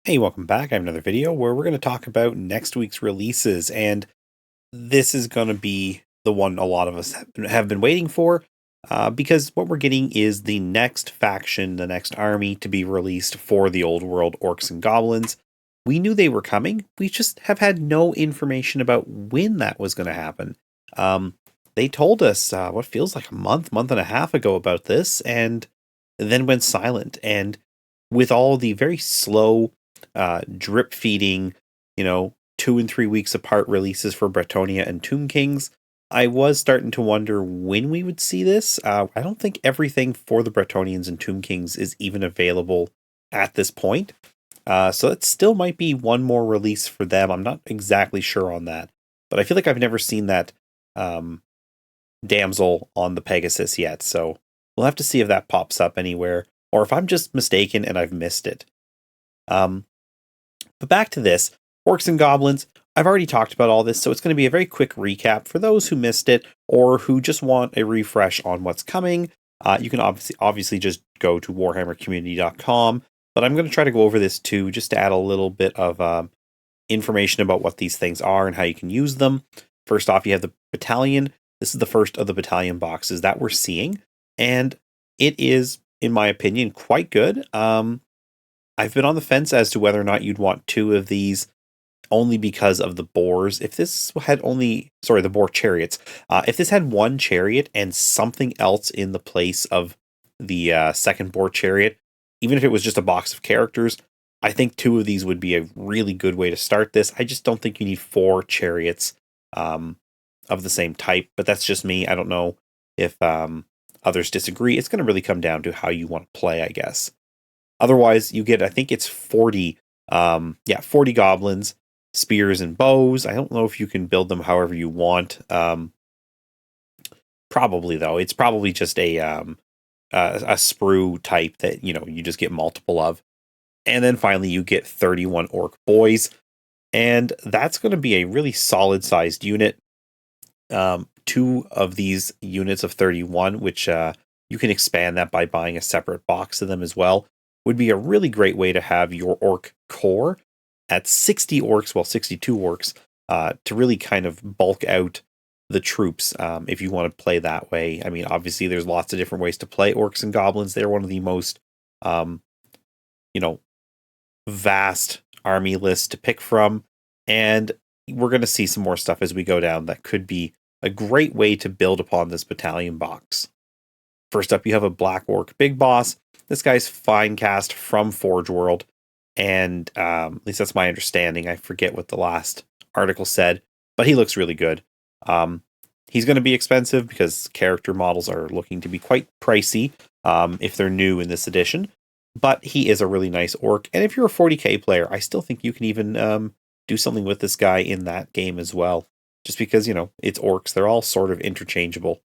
Hey, welcome back. I have another video where we're going to talk about next week's releases, and this is going to be the one a lot of us have been waiting for, because what we're getting is the next faction, the next army to be released for the old world Orcs and Goblins. We knew they were coming. We just have had no information about when that was going to happen. Um, they told us what feels like a month and a half ago about this, and then went silent. And with all the very slow drip feeding, 2 and 3 weeks apart releases for Bretonia and Tomb Kings, I was starting to wonder when we would see this. I don't think everything for the Bretonians and Tomb Kings is even available at this point. So it still might be one more release for them. I'm not exactly sure on that, but I feel like I've never seen that um, damsel on the Pegasus yet. So we'll have to see if that pops up anywhere, or if I'm just mistaken and I've missed it. Um, but back to this, Orcs and Goblins. I've already talked about all this, so it's going to be a very quick recap for those who missed it or who just want a refresh on what's coming. You can obviously just go to warhammercommunity.com, but I'm going to try to go over this too, just to add a little bit of information about what these things are and how you can use them. First off, you have the battalion. This is the first of the battalion boxes that we're seeing, and it is, in my opinion, quite good. I've been on the fence as to whether or not you'd want two of these only because of the boars. If this had the boar chariots, if this had one chariot and something else in the place of the second boar chariot, even if it was just a box of characters, I think two of these would be a really good way to start this. I just don't think you need four chariots of the same type, but that's just me. I don't know if others disagree. It's going to really come down to how you want to play, I guess. Otherwise, you get, I think it's 40, 40 goblins, spears and bows. I don't know if you can build them however you want. Probably though, it's probably just a sprue type that, you just get multiple of. And then finally you get 31 orc boys, and that's going to be a really solid sized unit. Two of these units of 31, which you can expand that by buying a separate box of them as well, would be a really great way to have your orc core at 60 orcs, 62 orcs, to really kind of bulk out the troops if you want to play that way. I mean, obviously, there's lots of different ways to play orcs and goblins. They're one of the most, um, you know, vast army lists to pick from. And we're going to see some more stuff as we go down that could be a great way to build upon this battalion box. First up, you have a Black Orc Big Boss. This guy's fine cast from Forge World, and at least that's my understanding. I forget what the last article said, but he looks really good. He's going to be expensive because character models are looking to be quite pricey if they're new in this edition, but he is a really nice orc. And if you're a 40k player, I still think you can even do something with this guy in that game as well, just because, it's orcs. They're all sort of interchangeable.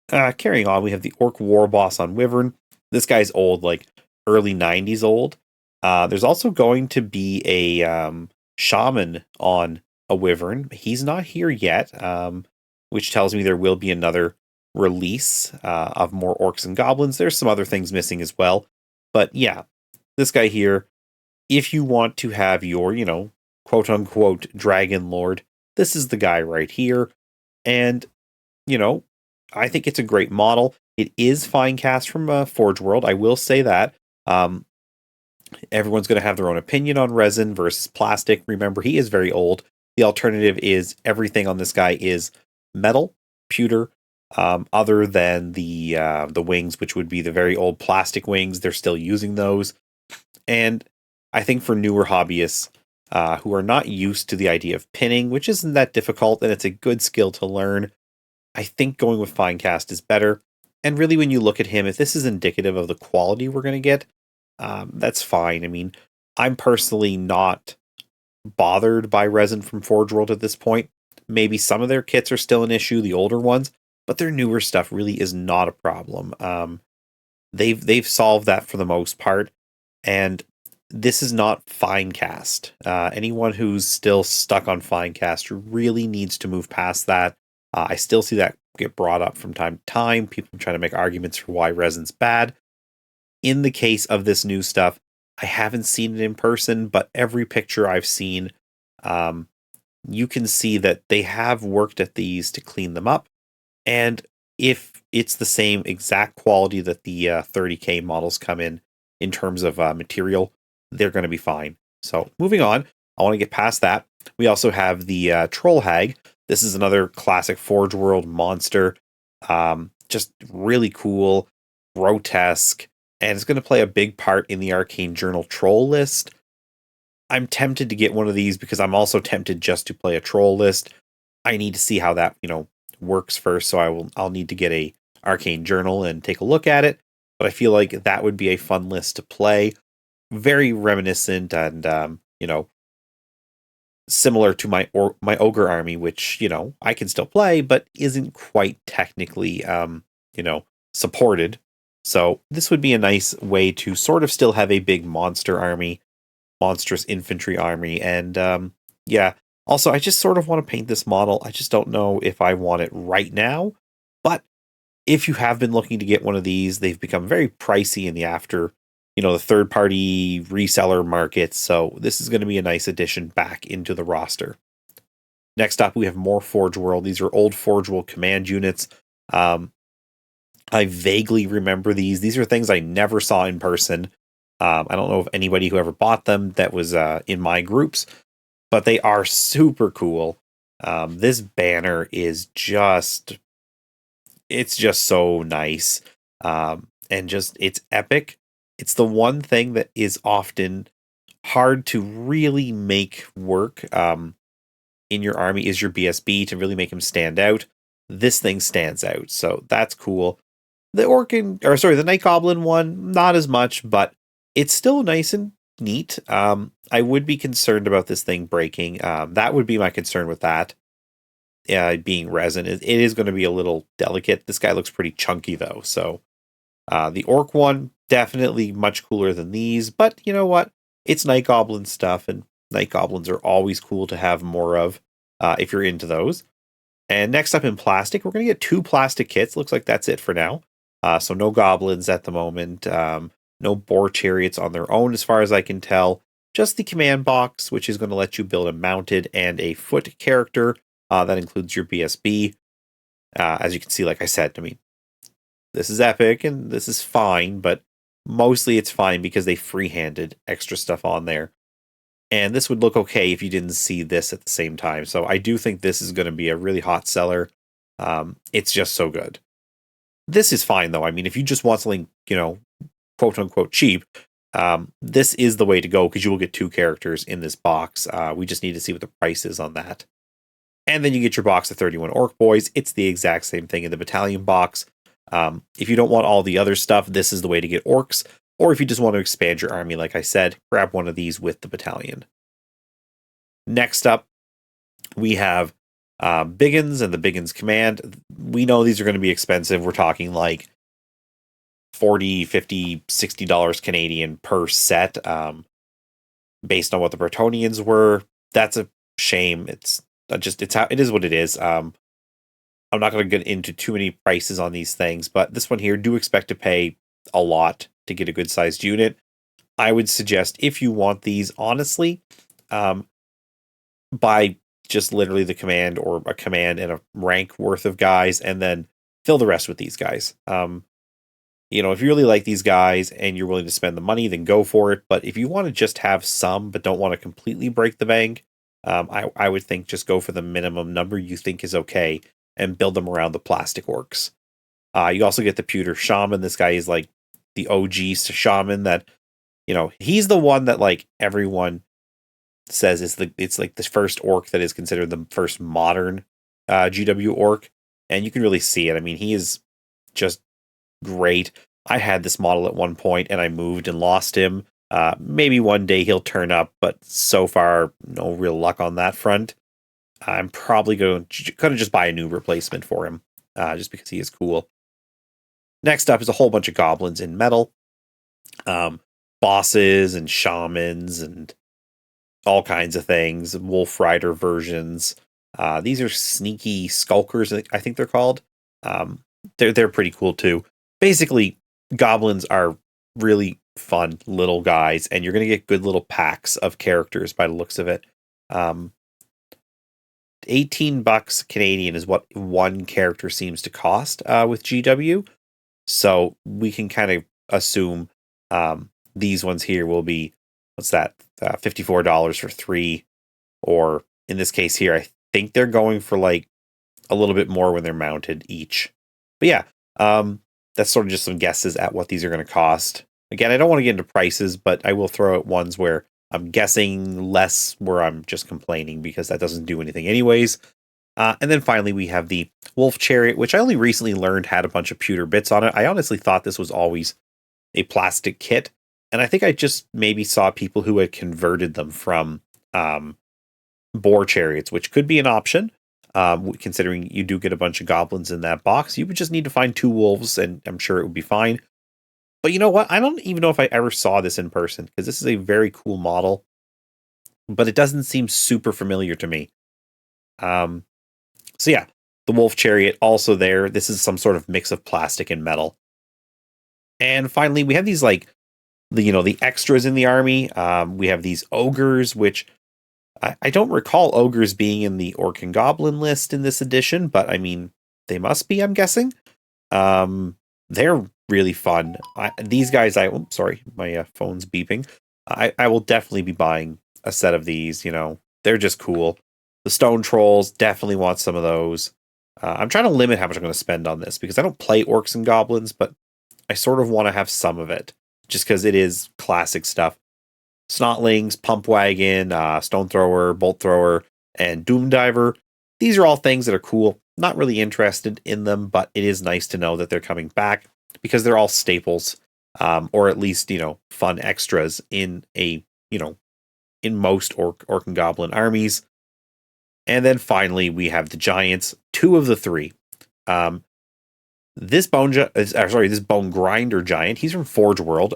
Carrying on, we have the Orc War Boss on Wyvern. This guy's old, like early 90s old. There's also going to be a shaman on a Wyvern. He's not here yet, which tells me there will be another release of more Orcs and Goblins. There's some other things missing as well. But yeah, this guy here, if you want to have your, quote unquote Dragon Lord, this is the guy right here. And, I think it's a great model. It is fine cast from Forge World. I will say that. Everyone's going to have their own opinion on resin versus plastic. Remember, he is very old. The alternative is everything on this guy is metal, pewter, other than the wings, which would be the very old plastic wings. They're still using those. And I think for newer hobbyists who are not used to the idea of pinning, which isn't that difficult, and it's a good skill to learn, I think going with fine cast is better. And really, when you look at him, if this is indicative of the quality we're going to get, that's fine. I mean, I'm personally not bothered by resin from Forge World at this point. Maybe some of their kits are still an issue, the older ones, but their newer stuff really is not a problem. They've solved that for the most part, and this is not fine cast. Anyone who's still stuck on fine cast really needs to move past that. I still see that get brought up from time to time. People trying to make arguments for why resin's bad. In the case of this new stuff, I haven't seen it in person, but every picture I've seen, um, you can see that they have worked at these to clean them up. And if it's the same exact quality that the 30K models come in terms of material, they're going to be fine. So moving on, I want to get past that. We also have the Troll Hag. This is another classic Forge World monster. Just really cool, grotesque, and it's going to play a big part in the Arcane Journal troll list. I'm tempted to get one of these because I'm also tempted just to play a troll list. I need to see how that, works first, so I'll need to get a Arcane Journal and take a look at it. But I feel like that would be a fun list to play. Very reminiscent and similar to my ogre army, which I can still play, but isn't quite technically supported. So this would be a nice way to sort of still have a big monster army, monstrous infantry army, and yeah. Also, I just sort of want to paint this model. I just don't know if I want it right now, but if you have been looking to get one of these, they've become very pricey in the third party reseller market. So this is going to be a nice addition back into the roster. Next up, we have more Forge World. These are old Forge World command units. I vaguely remember these. These are things I never saw in person. I don't know if anybody who ever bought them that was in my groups, but they are super cool. This banner is it's just so nice. And just, it's epic. It's the one thing that is often hard to really make work in your army is your BSB to really make him stand out. This thing stands out, so that's cool. The Night Goblin one, not as much, but it's still nice and neat. I would be concerned about this thing breaking. That would be my concern with that. Being resin, it is going to be a little delicate. This guy looks pretty chunky though, so the Orc one definitely much cooler than these. But you know what? It's Night Goblin stuff, and Night Goblins are always cool to have more of if you're into those. And next up in plastic, we're going to get 2 plastic kits. Looks like that's it for now. So no goblins at the moment. No boar chariots on their own, as far as I can tell. Just the command box, which is going to let you build a mounted and a foot character. That includes your BSB. As you can see, like I said, I mean, this is epic and this is fine, but mostly it's fine because they free-handed extra stuff on there. And this would look okay if you didn't see this at the same time. So I do think this is going to be a really hot seller. It's just so good. This is fine, though. I mean, if you just want something, quote unquote cheap, this is the way to go because you will get 2 characters in this box. We just need to see what the price is on that. And then you get your box of 31 Orc Boys. It's the exact same thing in the battalion box. If you don't want all the other stuff, this is the way to get Orcs. Or if you just want to expand your army, like I said, grab one of these with the battalion. Next up, we have Biggins and the Biggins Command. We know these are going to be expensive. We're talking like $40, $50, $60 Canadian per set, based on what the Bretonians were. That's a shame. It's how it is what it is. I'm not going to get into too many prices on these things, but this one here, do expect to pay a lot to get a good sized unit. I would suggest if you want these, honestly, buy just literally the command or a command and a rank worth of guys, and then fill the rest with these guys. If you really like these guys and you're willing to spend the money, then go for it. But if you want to just have some, but don't want to completely break the bank, I would think just go for the minimum number you think is okay and build them around the plastic orcs. You also get the pewter shaman. This guy is like the OG shaman that, he's the one that like everyone says it's like the first orc that is considered the first modern GW orc. And you can really see it. I mean, he is just great. I had this model at one point and I moved and lost him. Maybe one day he'll turn up, but so far, no real luck on that front. I'm probably going to just buy a new replacement for him, just because he is cool. Next up is a whole bunch of goblins in metal, bosses and shamans and all kinds of things, Wolf Rider versions. These are sneaky skulkers, I think they're called. They're pretty cool too. Basically, goblins are really fun little guys, and you're going to get good little packs of characters by the looks of it. Um, $18 Canadian is what one character seems to cost with GW. So we can kind of assume these ones here will be, what's that, $54 for 3, or in this case here, I think they're going for like a little bit more when they're mounted each. But yeah, that's sort of just some guesses at what these are going to cost. Again, I don't want to get into prices, but I will throw out ones where I'm guessing less, where I'm just complaining because that doesn't do anything anyways. And then finally, we have the Wolf Chariot, which I only recently learned had a bunch of pewter bits on it. I honestly thought this was always a plastic kit. And I think I just maybe saw people who had converted them from boar chariots, which could be an option. Considering you do get a bunch of goblins in that box, you would just need to find 2 wolves, and I'm sure it would be fine. But you know what? I don't even know if I ever saw this in person, because this is a very cool model, but it doesn't seem super familiar to me. So yeah, the Wolf Chariot also there. This is some sort of mix of plastic and metal. And finally, we have these like the extras in the army. We have these ogres, which I don't recall ogres being in the Orc and Goblin list in this edition, but I mean, they must be, I'm guessing. They're really fun. These guys, sorry, my phone's beeping. I will definitely be buying a set of these. They're just cool. The Stone Trolls, definitely want some of those. I'm trying to limit how much I'm going to spend on this because I don't play Orcs and Goblins, but I sort of want to have some of it just because it is classic stuff. Snotlings, Pump Wagon, Stone Thrower, Bolt Thrower, and Doom Diver. These are all things that are cool. Not really interested in them, but it is nice to know that they're coming back because they're all staples, or at least, fun extras in in most Orc and Goblin armies. And then finally, we have the Giants, 2 of the 3. This Bone Grinder Giant, he's from Forge World.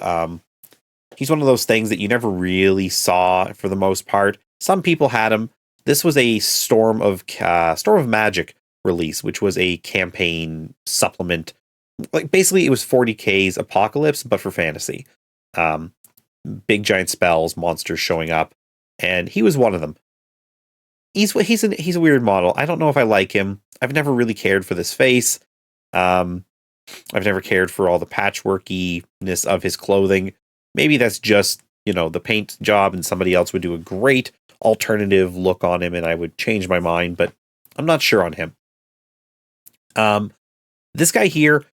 He's one of those things that you never really saw for the most part. Some people had him. This was a Storm of Magic release, which was a campaign supplement. Like basically, it was 40K's Apocalypse, but for fantasy. Big giant spells, monsters showing up, and he was one of them. He's a weird model. I don't know if I like him. I've never really cared for this face. I've never cared for all the patchworkiness of his clothing. Maybe that's just, the paint job, and somebody else would do a great alternative look on him and I would change my mind, but I'm not sure on him. This guy here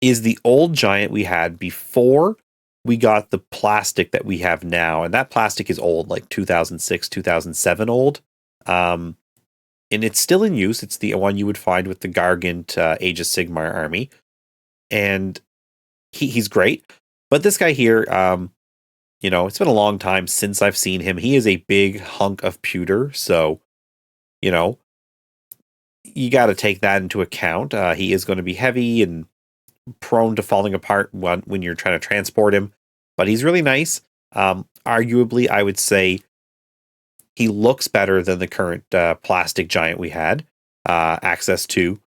is the old giant we had before we got the plastic that we have now. And that plastic is old, like 2006, 2007 old. And it's still in use. It's the one you would find with the Gargant Age of Sigmar army. And he's great. But this guy here, it's been a long time since I've seen him. He is a big hunk of pewter. So, you got to take that into account. He is going to be heavy and prone to falling apart when you're trying to transport him. But he's really nice. Arguably, I would say he looks better than the current plastic giant we had access to.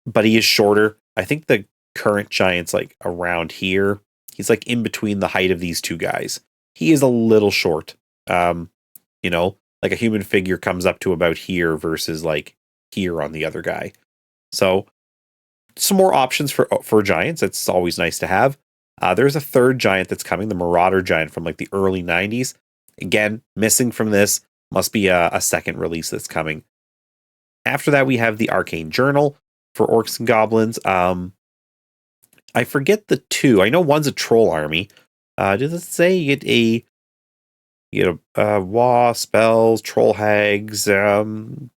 But he is shorter. I think the current giant's like around here. He's like in between the height of these 2 guys. He is a little short. Like a human figure comes up to about here versus like here on the other guy. So some more options for giants. It's always nice to have. There's a 3rd giant that's coming, the Marauder Giant from like the early 90s. Again, missing from this. Must be a second release that's coming. After that, we have the Arcane Journal for Orcs and Goblins. I forget the 2. I know one's a troll army. Does it say you get Wa, spells, troll hags? Doesn't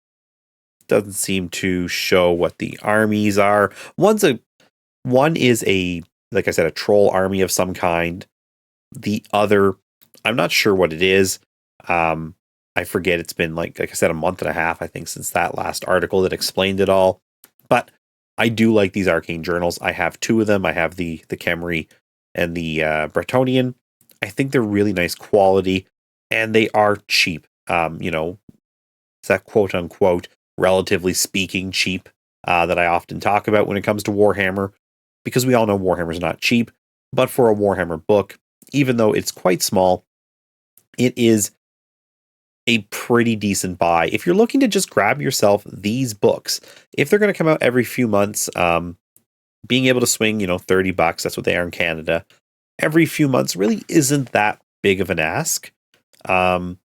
seem to show what the armies are. One is like I said, a troll army of some kind. The other, I'm not sure what it is. I forget. It's been like I said, a month and a half, I think, since that last article that explained it all. But I do like these Arcane Journals. I have 2 of them. I have the Khemri and the Bretonnian. I think they're really nice quality, and they are cheap. It's that quote unquote, relatively speaking, cheap that I often talk about when it comes to Warhammer, because we all know Warhammer's not cheap. But for a Warhammer book, even though it's quite small, it is a pretty decent buy. If you're looking to just grab yourself these books, if they're going to come out every few months, being able to swing, $30, that's what they are in Canada, every few months really isn't that big of an ask. They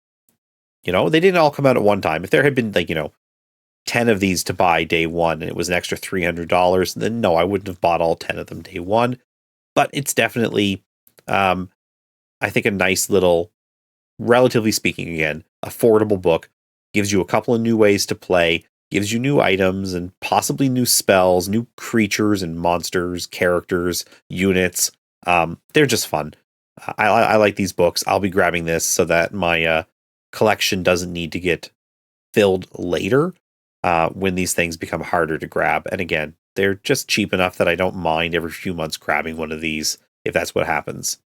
didn't all come out at one time. If there had been 10 of these to buy day one and it was an extra $300, then no, I wouldn't have bought all 10 of them day one. But it's definitely, I think, a nice little, relatively speaking, again, affordable book. Gives you a couple of new ways to play, gives you new items and possibly new spells, new creatures and monsters, characters, units. They're just fun. I like these books. I'll be grabbing this so that my collection doesn't need to get filled later when these things become harder to grab. And again, they're just cheap enough that I don't mind every few months grabbing one of these if that's what happens.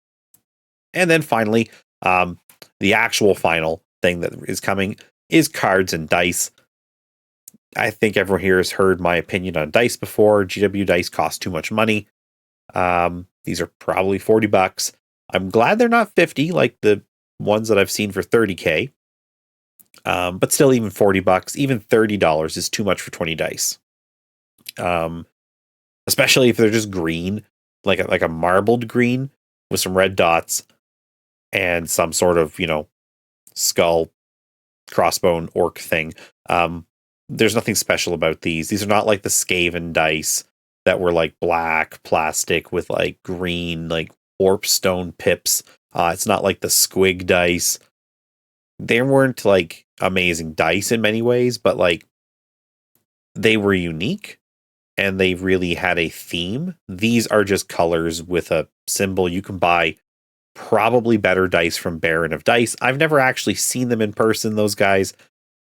And then finally, the actual final thing that is coming is cards and dice. I think everyone here has heard my opinion on dice before. GW dice cost too much money. These are probably $40. I'm glad they're not 50 like the ones that I've seen for $30K. But still, even $40, even $30 is too much for 20 dice. Especially if they're just green, like a marbled green with some red dots and some sort of, skull, crossbone, orc thing. There's nothing special about these. These are not like the Skaven dice that were like black plastic with like green, like warp stone pips. It's not like the squig dice. They weren't like amazing dice in many ways, but like they were unique and they really had a theme. These are just colors with a symbol. You can buy probably better dice from Baron of Dice. I've never actually seen them in person, those guys,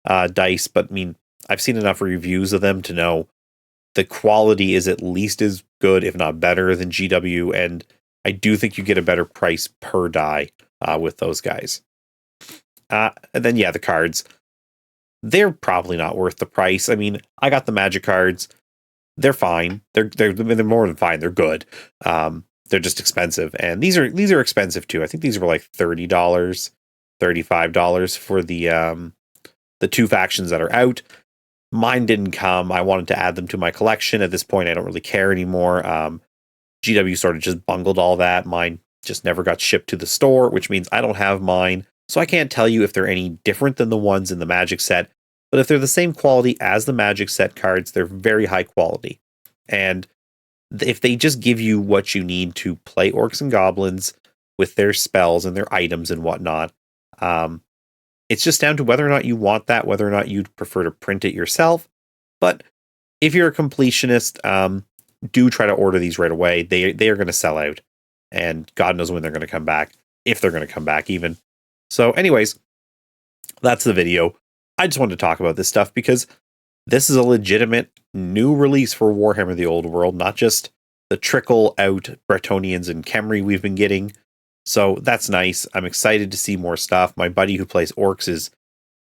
dice, but I mean, I've seen enough reviews of them to know the quality is at least as good, if not better, than GW, and I do think you get a better price per die with those guys. And then, the cards. They're probably not worth the price. I mean, I got the Magic cards. They're fine. They're more than fine. They're good. They're just expensive, and these are expensive too. I think these were like $30, $35 for the two factions that are out. Mine didn't come. I wanted to add them to my collection. At this point, I don't really care anymore. GW sort of just bungled all that. Mine just never got shipped to the store, which means I don't have mine. So I can't tell you if they're any different than the ones in the Magic set. But if they're the same quality as the Magic set cards, they're very high quality. And if they just give you what you need to play Orcs and Goblins with their spells and their items and whatnot, it's just down to whether or not you want that, whether or not you'd prefer to print it yourself. But if you're a completionist, do try to order these right away. They are going to sell out, and God knows when they're going to come back, if they're going to come back even. So anyways, that's the video. I just wanted to talk about this stuff because this is a legitimate new release for Warhammer the Old World, not just the trickle out Bretonnians and Khemri we've been getting. So that's nice. I'm excited to see more stuff. My buddy who plays Orcs is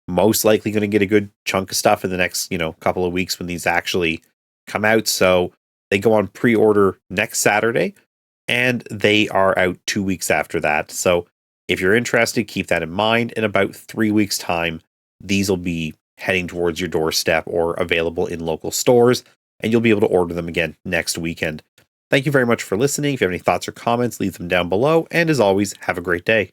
most likely going to get a good chunk of stuff in the next, couple of weeks when these actually come out. So they go on pre-order next Saturday, and they are out 2 weeks after that. So if you're interested, keep that in mind. In about 3 weeks' time, these will be heading towards your doorstep or available in local stores, and you'll be able to order them again next weekend. Thank you very much for listening. If you have any thoughts or comments, leave them down below. And as always, have a great day.